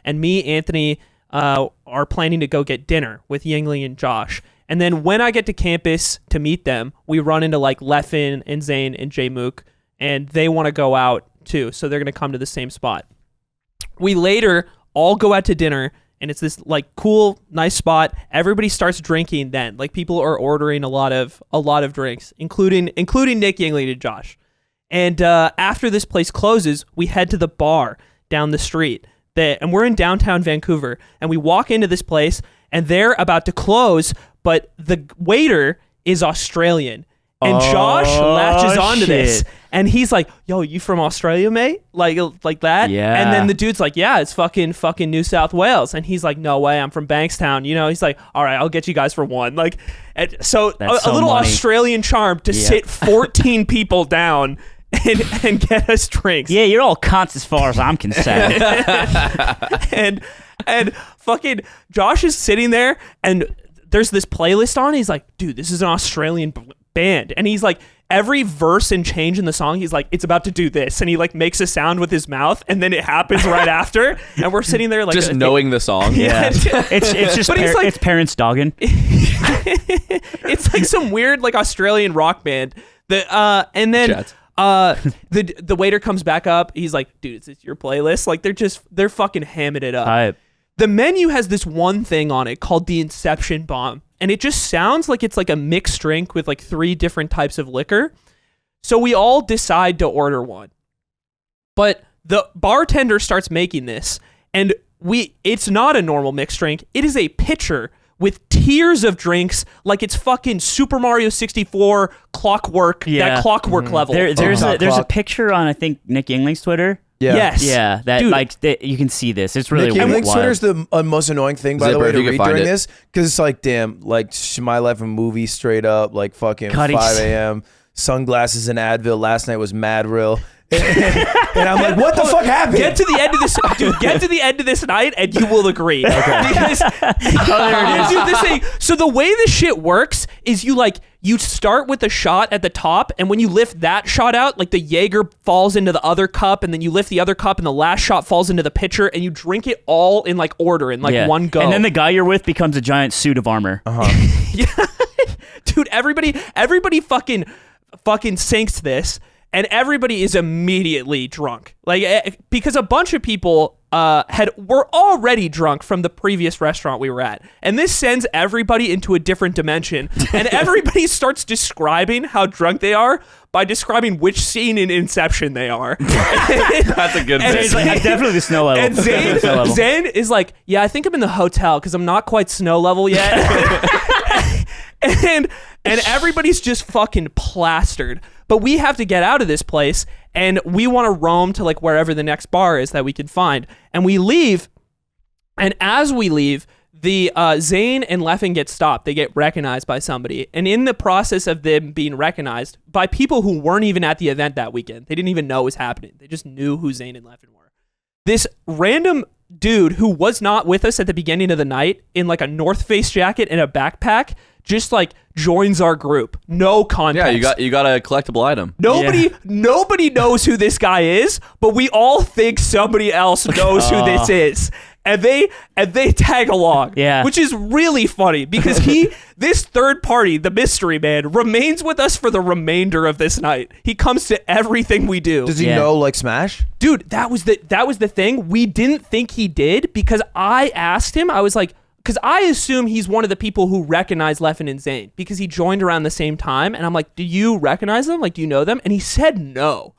and me, Anthony, are planning to go get dinner with Yingling and Josh. And then when I get to campus to meet them, we run into like Leffen and Zane and J-Mook, and they want to go out too, so they're going to come to the same spot. We later all go out to dinner, and it's this like cool, nice spot. Everybody starts drinking then. Like people are ordering a lot of drinks, including Nick, Yingling, and Josh. And after this place closes, we head to the bar down the street. And we're in downtown Vancouver, and we walk into this place, and they're about to close, but the waiter is Australian. And Josh latches onto this, and he's like, "Yo, you from Australia, mate?" Like that. Yeah. And then the dude's like, "Yeah, it's fucking New South Wales." And he's like, "No way, I'm from Bankstown." You know, he's like, "All right, I'll get you guys for one." Like, so a little money. Australian charm to sit 14 people down and get us drinks. Yeah, you're all cunts as far as I'm concerned. and fucking Josh is sitting there, and there's this playlist on. He's like, "Dude, this is an Australian band," and he's like, every verse and change in the song, he's like, "It's about to do this," and he like makes a sound with his mouth, and then it happens right after, and we're sitting there like just knowing the song. Yeah, it's just like, it's parents dogging. It's like some weird like Australian rock band. And then the waiter comes back up. He's like, "Dude, it's your playlist." Like they're fucking hamming it up. Hype. The menu has this one thing on it called the Inception Bomb. And it just sounds like it's like a mixed drink with like 3 different types of liquor. So we all decide to order one. But the bartender starts making this, and it's not a normal mixed drink. It is a pitcher with tiers of drinks, like it's fucking Super Mario 64 clockwork, that clockwork level. There's a picture on, I think, Nick Yingling's Twitter. Yeah. Yes. Yeah, that Dude. like you can see this. It's really Nick Yingling's Twitter's the most annoying thing, by the way, to read during this, because it's like, damn, like my life in movie straight up, like fucking 5 a.m. Sunglasses and Advil. Last night was mad real. And I'm like, what the fuck happened? Get to the end of this, dude. Get to the end of this night, and you will agree. Okay. Because, dude, this thing. So the way this shit works is you start with a shot at the top, and when you lift that shot out, like the Jaeger falls into the other cup, and then you lift the other cup, and the last shot falls into the pitcher, and you drink it all in like order in like one go. And then the guy you're with becomes a giant suit of armor. Yeah, dude. Everybody fucking sinks this. And everybody is immediately drunk, like because a bunch of people were already drunk from the previous restaurant we were at, and this sends everybody into a different dimension. And everybody starts describing how drunk they are by describing which scene in Inception they are. That's a good bit. Like, definitely the snow level. And Zane is like, "Yeah, I think I'm in the hotel because I'm not quite snow level yet." and everybody's just fucking plastered. But we have to get out of this place, and we want to roam to like wherever the next bar is that we can find. And we leave, and as we leave, the Zane and Leffen get stopped. They get recognized by somebody. And in the process of them being recognized by people who weren't even at the event that weekend, they didn't even know it was happening. They just knew who Zane and Leffen were. This random dude who was not with us at the beginning of the night in like a North Face jacket and a backpack just like joins our group. No context. Yeah, you got a collectible item. Nobody knows who this guy is, but we all think somebody else knows who this is. And they tag along, which is really funny because this third party, the mystery man, remains with us for the remainder of this night. He comes to everything we do. Does he know like Smash? Dude, that was the thing. We didn't think he did because I asked him. I was like, because I assume he's one of the people who recognize Leffen and Zane because he joined around the same time. And I'm like, "Do you recognize them? Like, do you know them?" And he said no.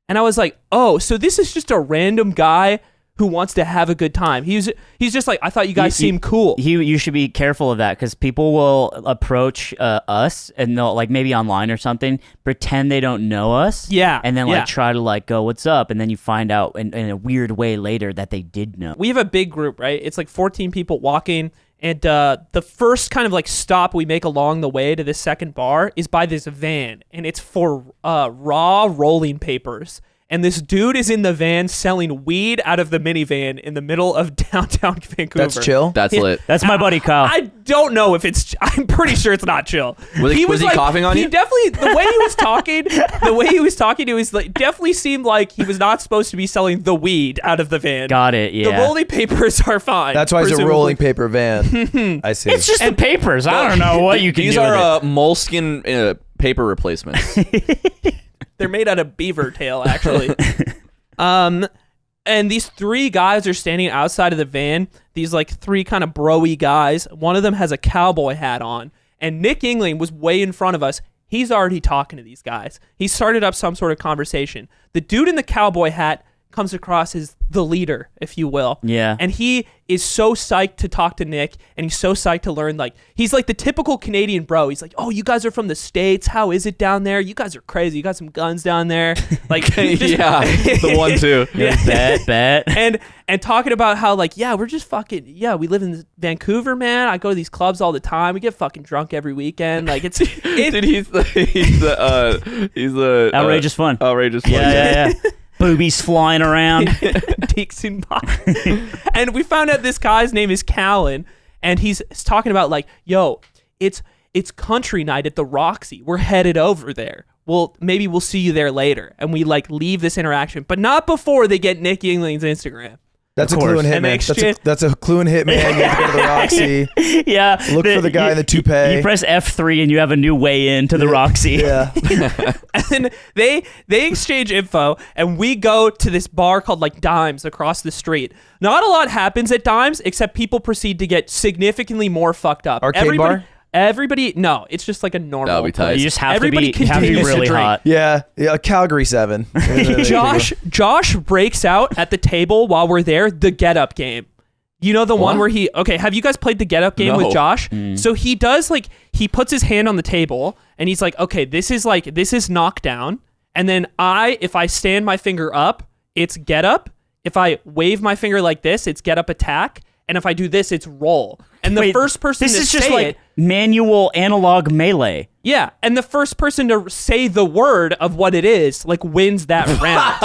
And I was like, "Oh, so this is just a random guy who wants to have a good time." He's just like, "I thought you guys seemed cool." You should be careful of that because people will approach us and they'll like maybe online or something, pretend they don't know us. Yeah. And then like try to like go, "What's up?" And then you find out in a weird way later that they did know. We have a big group, right? It's like 14 people walking. And the first kind of like stop we make along the way to this second bar is by this van. And it's for raw rolling papers. and this dude is in the van selling weed out of the minivan in the middle of downtown Vancouver. That's chill. That's lit. That's my buddy Kyle. I don't know if it's. I'm pretty sure it's not chill. Was he coughing on you? He definitely, the way he was talking, it was like definitely seemed like he was not supposed to be selling the weed out of the van. Got it. Yeah. The rolling papers are fine. That's why it's a presumably. rolling paper van. I see. It's just the papers. I don't know what you can These do. are moleskin paper replacements. They're made out of beaver tail, actually. And these three guys are standing outside of the van. These like three kind of bro-y guys. One of them has a cowboy hat on. And Nick Yingling was way in front of us. He's already talking to these guys. He started up some sort of conversation. The dude in the cowboy hat comes across as the leader, if you will. Yeah. And he is so psyched to talk to Nick, and he's so psyched to learn, like, he's like the typical Canadian bro. He's like, oh, you guys are from the States. How is it down there? You guys are crazy. You got some guns down there. Like, yeah, the one too. Yeah. Bet. And talking about how, like, yeah, we're just fucking, yeah, we live in Vancouver, man. I go to these clubs all the time. We get fucking drunk every weekend. Like, it's Dude, he's the Outrageous fun. Outrageous fun. Yeah. Boobies flying around. Deeks in box. And we found out this guy's name is Callan, and he's talking about like, yo, it's country night at the Roxy. We're headed over there. Well, maybe we'll see you there later. And we like leave this interaction, but not before they get Nick Yingling's Instagram. That's a clue in Hitman. That's a clue in Hitman. You have to go to the Roxy. Yeah. Look for the guy in the toupee. You press F3 and you have a new way into the Roxy. Yeah. And they exchange info, and we go to this bar called like Dimes across the street. Not a lot happens at Dimes, except people proceed to get significantly more fucked up. Arcade bar? Everybody, no, it's just like a normal. That'll be tight. You just have Everybody to be continues to really drink. hot. Yeah. Calgary 7. Josh breaks out at the table while we're there, the Get Up game. You know the one where have you guys played the Get Up game with Josh? So he does like, he puts his hand on the table and he's like, okay, this is knockdown. And then if I stand my finger up, it's Get Up. If I wave my finger like this, it's Get Up attack. And if I do this, it's roll. And the first person this to is just say like it, manual analog melee. yeah, and the first person to say the word of what it is, like, wins that round.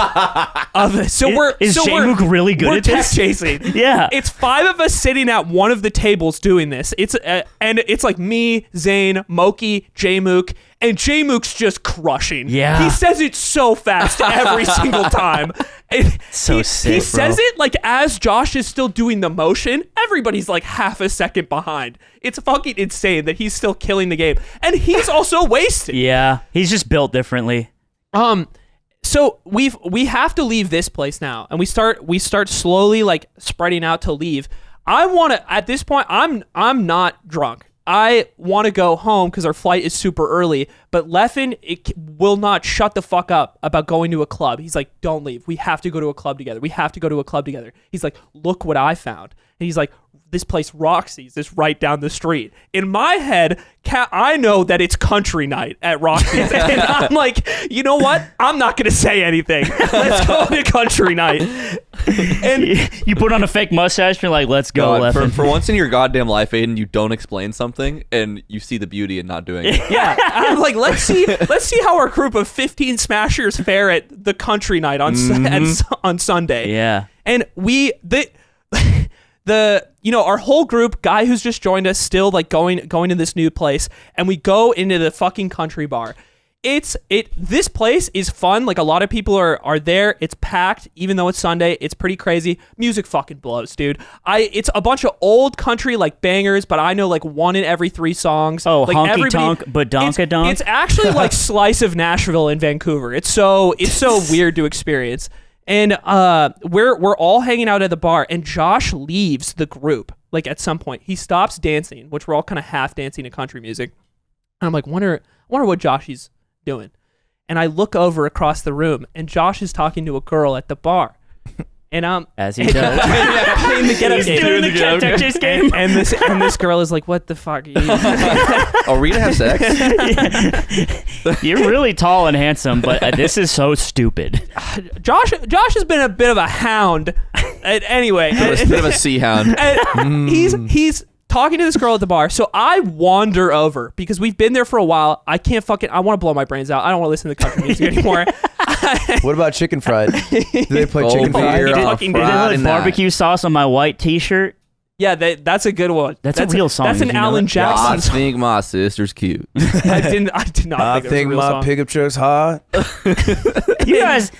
Is J-Mook really good we're at this? tech chasing. Yeah. It's 5 of us sitting at one of the tables doing this. It's and it's like me, Zane, Moki, J-Mook, and J-Mook's just crushing. Yeah. He says it so fast every single time. So sick, He bro. says it like as Josh is still doing the motion, everybody's like half a second behind. It's fucking insane that he's still killing the game. And he's also wasted. Yeah. He's just built differently. So we have to leave this place now, and we start slowly like spreading out to leave. I want to, at this point, I'm not drunk. I want to go home because our flight is super early, but Leffen will not shut the fuck up about going to a club. He's like, don't leave. We have to go to a club together. We have to go to a club together. He's like, look what I found. And he's like, this place Roxy's is right down the street. In my head, I know that it's country night at Roxy's. And I'm like, you know what? I'm not going to say anything. Let's go to country night. And you put on a fake mustache and you're like, let's go, God, Leffen. for once in your goddamn life, Aiden, you don't explain something and you see the beauty in not doing it. Yeah. I'm like, let's see how our group of 15 smashers fare at the country night on Sunday. Yeah. And our whole group, guy who's just joined us, still like going to this new place, and we go into the fucking country bar. This place is fun. Like, a lot of people are there. It's packed, even though it's Sunday. It's pretty crazy. Music fucking blows, dude. It's a bunch of old country like bangers, but I know like one in every 3 songs. Oh, like honky tonk, badonka donk. It's actually like Slice of Nashville in Vancouver. It's so weird to experience. And we're all hanging out at the bar, and Josh leaves the group. Like, at some point, he stops dancing, which we're all kind of half dancing to country music. And I'm like, wonder what Josh is doing. And I look over across the room, and Josh is talking to a girl at the bar. And as he does. Playing the Get Up game. Doing the Get Up Chase game. And this girl is like, what the fuck are you doing? Are we gonna have sex? You're really tall and handsome, but this is so stupid. Josh has been a bit of a hound. Anyway, a bit of a sea hound. He's talking to this girl at the bar. So I wander over because we've been there for a while. I want to blow my brains out. I don't want to listen to the country music anymore. What about chicken fried? Do they play chicken fried? Beer on Fucking Friday Did night. barbecue sauce on my white T-shirt? Yeah, that's a good one. That's a real song. That's an Did you know Alan that? Jackson I song. think my sister's cute. I did not I think it was a think real my song. pickup truck's hot. You guys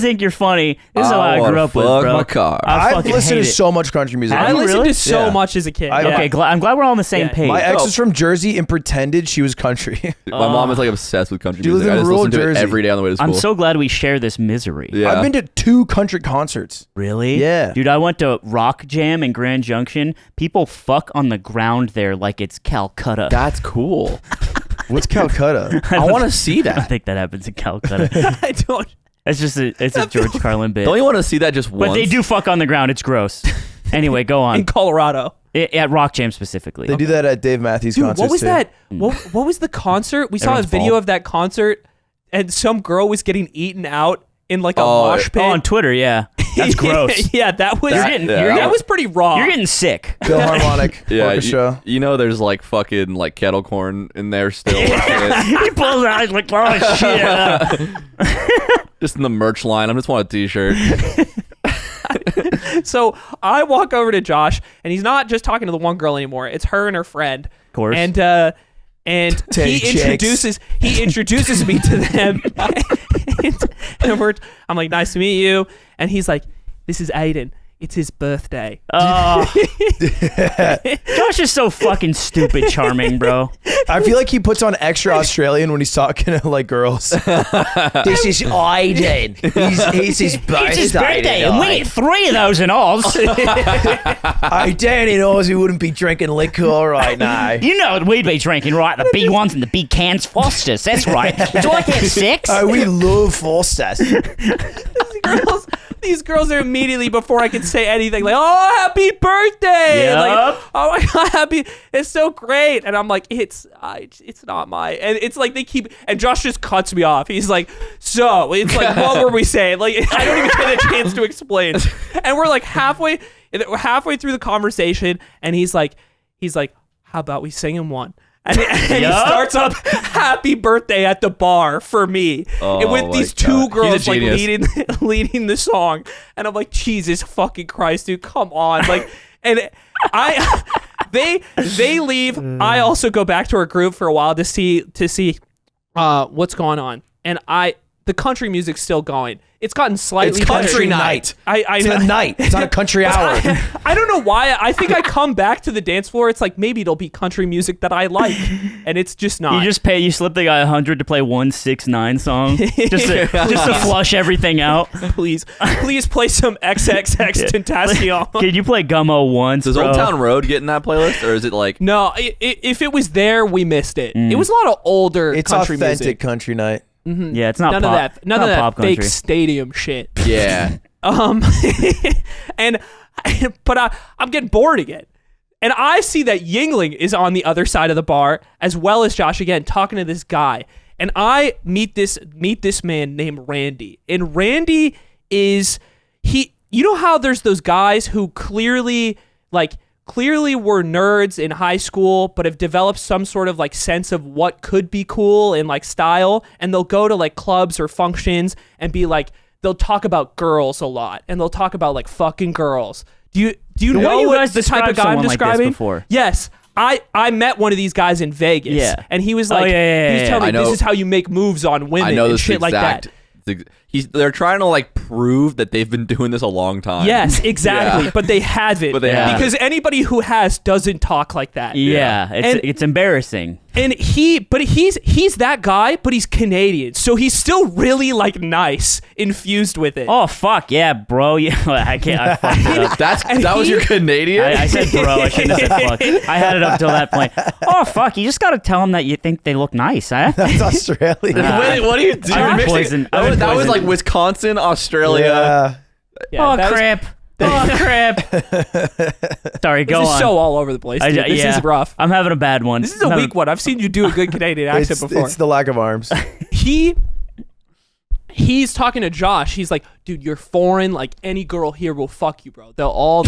think you're funny. This is what I grew up with, fuck bro. my car. I I've fucking listened hate to it. so much country music. I listened really? to so Yeah. much as a kid. I- yeah. Okay, I'm glad we're all on the same Yeah. page. My ex Oh. was from Jersey and pretended she was country. My mom is like obsessed with country She lives music. in I just rural listen to it Jersey. every day on the way to school. I'm so glad we share this misery. Yeah. I've been to 2 country concerts. Really? Yeah. Dude, I went to Rock Jam in Grand Junction. People fuck on the ground there like it's Calcutta. That's cool. What's Calcutta? I want to see I don't that. think that happens in Calcutta. I don't. It's just it's a George Carlin bit. Don't you want to see that just once? But they do fuck on the ground. It's gross. Anyway, go In on. Colorado. At Rock Jam specifically. They do that at Dave Matthews Dude, concerts what was too. that? What was the concert? We saw a Everyone's video fault. of that concert, and some girl was getting eaten out in like a Oh, mosh pit. Oh, on Twitter, yeah. That's gross. Yeah, that was. That- yeah. that was pretty raw. You're getting sick. Philharmonic Yeah, Orchestra. you know there's like fucking like kettle corn in there still. and shit. He pulls out. He's like, oh shit. Just in the merch line. I just want a t-shirt. So I walk over to Josh, and he's not just talking to the one girl anymore. It's her and her friend. Of course. And Teddy he introduces me to them. and I'm like, nice to meet you. And he's like, this is Aiden. It's his birthday. Oh. Josh is so fucking stupid charming, bro. I feel like he puts on extra Australian when he's talking to like girls. This is Aiden. He's his birthday. It's his birthday, and we get 3 of those in Oz. Aiden knows he wouldn't be drinking liquor right now. You know what we'd be drinking, right? The big ones and the big cans, Fosters. That's right. Do I get 6? Oh, we love Foster's. These girls are immediately, before I can say anything, like, oh, happy birthday. Yep. Like, oh my God, happy. It's so great. And I'm like, it's not my, and it's like they keep, and Josh just cuts me off. He's like, so it's like, what were we saying? Like, I don't even get a chance to explain. And we're like halfway through the conversation, and he's like, how about we sing him one? And he starts up happy birthday at the bar for me. Oh and with my these God. 2 He's girls a like genius. leading the song. And I'm like, Jesus fucking Christ, dude, come on. Like, and they leave. I also go back to our group for a while to see what's going on. And the country music's still going. It's gotten slightly It's better. country night. I It's know. a night. It's not a country hour. I don't know why. I think I come back to the dance floor. It's like maybe it'll be country music that I like, and it's just not. You slip the guy 100 to play 169 song just to flush everything out. please play some XXX Tentacion. Can you play Gummo once, Does bro? Old Town Road get in that playlist, or is it like? No, if it was there, we missed it. It was a lot of older It's country authentic music. country night. Yeah, it's not None pop. of that. None of not that pop fake country. stadium shit. Yeah. But I'm getting bored again. And I see that Yingling is on the other side of the bar, as well as Josh again, talking to this guy. And I meet this man named Randy. And Randy is you know how there's those guys who clearly were nerds in high school, but have developed some sort of like sense of what could be cool and like style, and they'll go to like clubs or functions and be like, they'll talk about girls a lot, and they'll talk about like fucking girls. Do you The way know you what guys the type of described guy I'm someone like this describing? before. Yes. I met one of these guys in Vegas, Yeah. and he was Oh, like, yeah, he was yeah, telling I me know. this is how you make moves on women I know and this shit like that. They're trying to like prove that they've been doing this a long time. Yes, exactly. Yeah. But they haven't. But they haven't. Because anybody who has doesn't talk like that. Yeah, And- it's embarrassing. And he's that guy, but he's Canadian, so he's still really like nice, infused with it. Oh fuck yeah, bro! Yeah, I can't. I fucked it up. That was your Canadian. I said bro. I shouldn't have said fuck. I had it up till that point. Oh fuck! You just gotta tell them that you think they look nice, huh? That's Australian. Wait, what are you doing? I've been Mixing- poisoned. That I've was, been that was poisoned. like Wisconsin, Australia. Yeah. Yeah, Oh that was- crap! Oh crap! Sorry, go This is on. so all over the place. Dude. This is rough. I'm having a bad one. This is a weak one. I've seen you do a good Canadian accent before. It's the lack of arms. He's talking to Josh. He's like, dude, you're foreign. Like any girl here will fuck you, bro. They all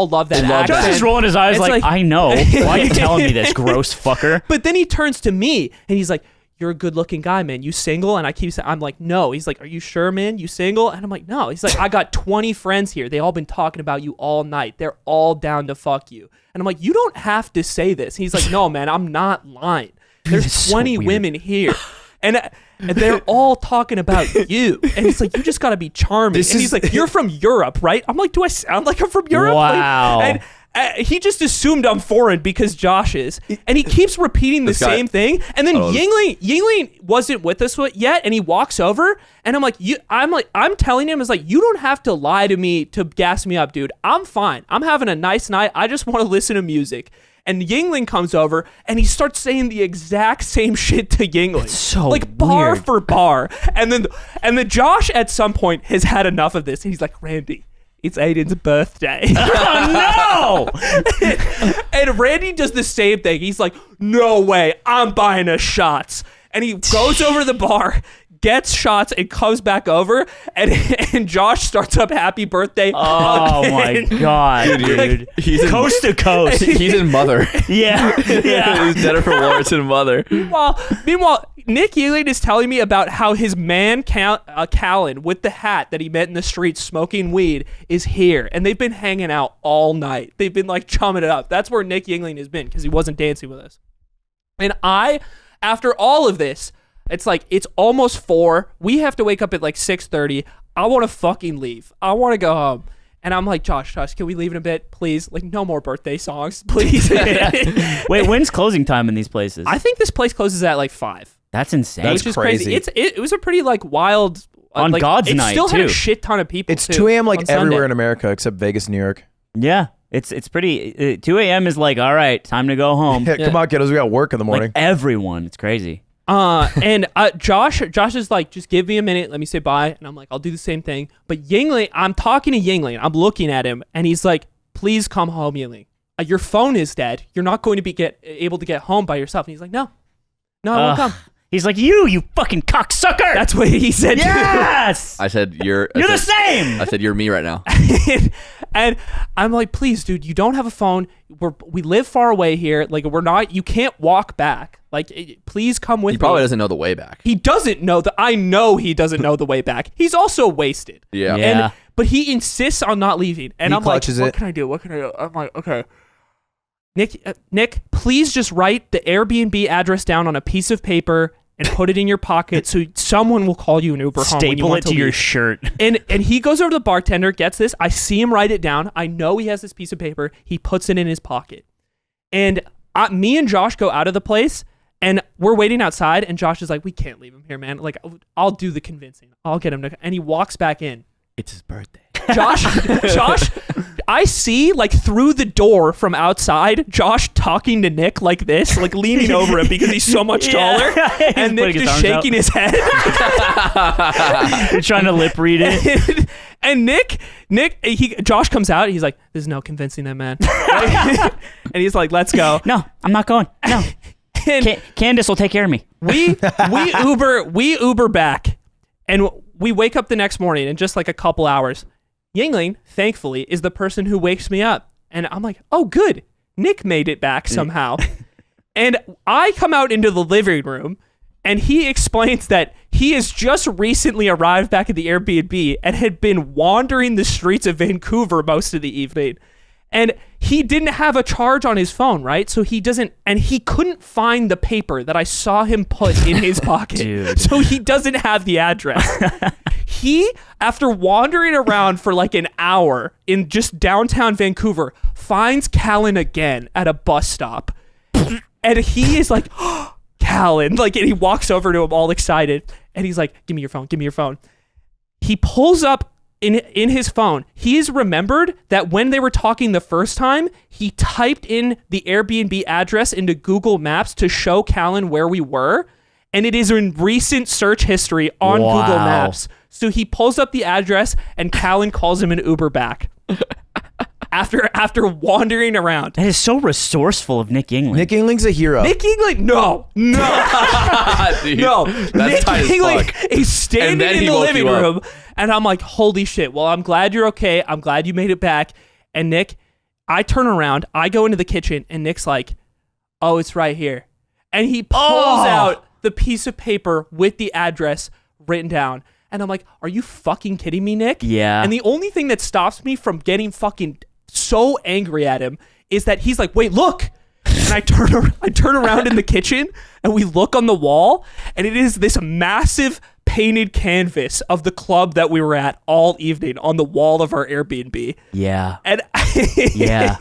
love that love accent. Josh is rolling his eyes It's like, I know. Why are you telling me this, gross fucker? But then he turns to me and he's like, you're a good looking guy, man. You single? And I keep saying, I'm like, no. He's like, are you sure, man? You single? And I'm like, no. He's like, I got 20 friends here. They all been talking about you all night. They're all down to fuck you. And I'm like, you don't have to say this. He's like, no, man, I'm not lying. There's 20 women here. And they're all talking about you. And he's like, you just got to be charming. He's like, you're from Europe, right? I'm like, do I sound like I'm from Europe? Wow. Like, and he just assumed I'm foreign because Josh is. And he keeps repeating the same thing. And then Yingling wasn't with us yet. And he walks over. And I'm telling him, it's like, you don't have to lie to me to gas me up, dude. I'm fine. I'm having a nice night. I just want to listen to music. And Yingling comes over and he starts saying the exact same shit to Yingling. That's so like bar weird. for bar. And then Josh at some point has had enough of this. And he's like, Randy, it's Aiden's birthday. Oh, no! And Randy does the same thing. He's like, no way, I'm buying us shots. And he goes over to the bar, gets shots, and comes back over. And Josh starts up happy birthday. Oh, again. my God, dude. He's Coast to coast. He's in Mother. Yeah. He's Jennifer Lawrence in Mother. Meanwhile, Nick Yingling is telling me about how his man Callan with the hat that he met in the street smoking weed is here, and they've been hanging out all night. They've been like chumming it up. That's where Nick Yingling has been because he wasn't dancing with us. And after all of this, it's like it's almost 4. We have to wake up at like 6:30. I want to fucking leave. I want to go home. And I'm like, Josh, can we leave in a bit, please? Like, no more birthday songs, please. Wait, when's closing time in these places? I think this place closes at like 5. That's insane. That's which is crazy. It was a pretty like wild On God's night, It still had a too. shit ton of people. It's too, 2 a.m. like on Sunday. everywhere in America except Vegas, New York. Yeah, it's pretty. 2 a.m. is like, all right, time to go home. Yeah, come on, kiddos, we got work in the morning. Like everyone, it's crazy. And Josh is like, just give me a minute, let me say bye. And I'm like, I'll do the same thing. But Yingling, I'm talking to Yingling, I'm looking at him, and he's like, please come home, Yingling. Your phone is dead. You're not going to be able to get home by yourself. And he's like, no, I won't come. He's like, you fucking cocksucker. That's what he said. Yes. I said, you're the same. I said, you're me right now. And I'm like, please, dude, you don't have a phone. We live far away here. Like, you can't walk back. Like, please come with me. He probably doesn't know the way back. He doesn't know I know he doesn't know the way back. He's also wasted. Yeah. But he insists on not leaving. And I'm like, clutches what it. can I do? I'm like, okay. Nick, please just write the Airbnb address down on a piece of paper and put it in your pocket so someone will call you an Uber home when you want Staple it to your leave. shirt. And he goes over to the bartender, gets this. I see him write it down. I know he has this piece of paper. He puts it in his pocket. And me and Josh go out of the place, and we're waiting outside, and Josh is like, we can't leave him here, man. Like, I'll do the convincing. I'll get him to... And he walks back in. It's his birthday. Josh, I see like through the door from outside, Josh talking to Nick like this, like leaning over him because he's so much taller, and Nick just shaking his head. You're trying to lip read it. And Josh comes out. He's like, "There's no convincing that man," and he's like, "Let's go." No, I'm not going. No, And Candace will take care of me. we Uber back, and we wake up the next morning in just like a couple hours. Yingling, thankfully, is the person who wakes me up. And I'm like, oh, good. Nick made it back somehow. And I come out into the living room, and he explains that he has just recently arrived back at the Airbnb and had been wandering the streets of Vancouver most of the evening. And he didn't have a charge on his phone, right? So he couldn't find the paper that I saw him put in his pocket. Dude. So he doesn't have the address. He, after wandering around for like an hour in just downtown Vancouver, finds Callan again at a bus stop. And he is like, oh, Callan. Like, and he walks over to him all excited. And he's like, give me your phone. He pulls up in his phone. He's remembered that when they were talking the first time, he typed in the Airbnb address into Google Maps to show Callan where we were. And it is in recent search history on Wow. Google Maps. So he pulls up the address and Callan calls him an Uber back. After wandering around. That is so resourceful of Nick Yingling. Nick Yingling's a hero. Nick Yingling, no. Dude, No. that's Nick tight as Yingling fuck. is standing And then in he the woke living you up. room, and I'm like, holy shit. Well, I'm glad you're okay. I'm glad you made it back. And Nick, I turn around, I go into the kitchen, and Nick's like, oh, it's right here. And he pulls out the piece of paper with the address written down. And I'm like, are you fucking kidding me, Nick? Yeah. And the only thing that stops me from getting fucking so angry at him is that he's like, wait, look. And I turn around in the kitchen and we look on the wall, and it is this massive painted canvas of the club that we were at all evening on the wall of our Airbnb. Yeah. And yeah.